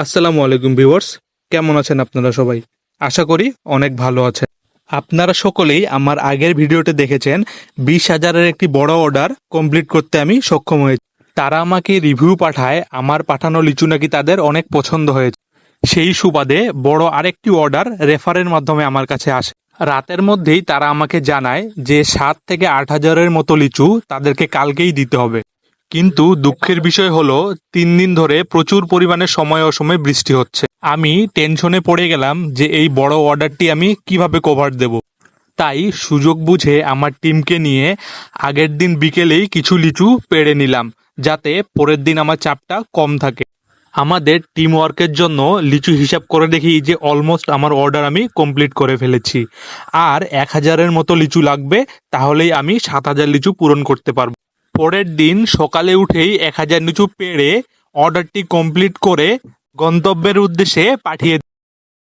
আসসালামু আলাইকুম ভিউয়ার্স, কেমন আছেন আপনারা সবাই? আশা করি অনেক ভালো আছেন। আপনারা সকলেই আমার আগের ভিডিওতে দেখেছেন 20,000-এর একটি বড় অর্ডার কমপ্লিট করতে আমি সক্ষম হয়েছি। তারা আমাকে রিভিউ পাঠায় আমার পাঠানো লিচু নাকি তাদের অনেক পছন্দ হয়েছে। সেই সুবাদে বড় আরেকটি অর্ডার রেফারের মাধ্যমে আমার কাছে আসে। রাতের মধ্যেই তারা আমাকে জানায় যে 7 থেকে 8 হাজারের মতো লিচু তাদেরকে কালকেই দিতে হবে। কিন্তু দুঃখের বিষয় হলো 3 দিন ধরে প্রচুর পরিমাণে সময় অসময়ে বৃষ্টি হচ্ছে। আমি টেনশনে পড়ে গেলাম যে এই বড় অর্ডারটি আমি কিভাবে কভার দেব। তাই সুযোগ বুঝে আমার টিমকে নিয়ে আগের দিন বিকেলেই কিছু লিচু পেড়ে নিলাম, যাতে পরের দিন আমার চাপটা কম থাকে। আমাদের টিম ওয়ার্কের জন্য লিচু হিসাব করে দেখি যে অলমোস্ট আমার অর্ডার আমি কমপ্লিট করে ফেলেছি। আর 1,000-এর মতো লিচু লাগবে, তাহলেই আমি 7,000 লিচু পূরণ করতে পারবো। পরের দিন সকালে উঠেই 1,000 লিচু পেড়ে অর্ডারটি কমপ্লিট করে গন্তব্যের উদ্দেশ্যে পাঠিয়ে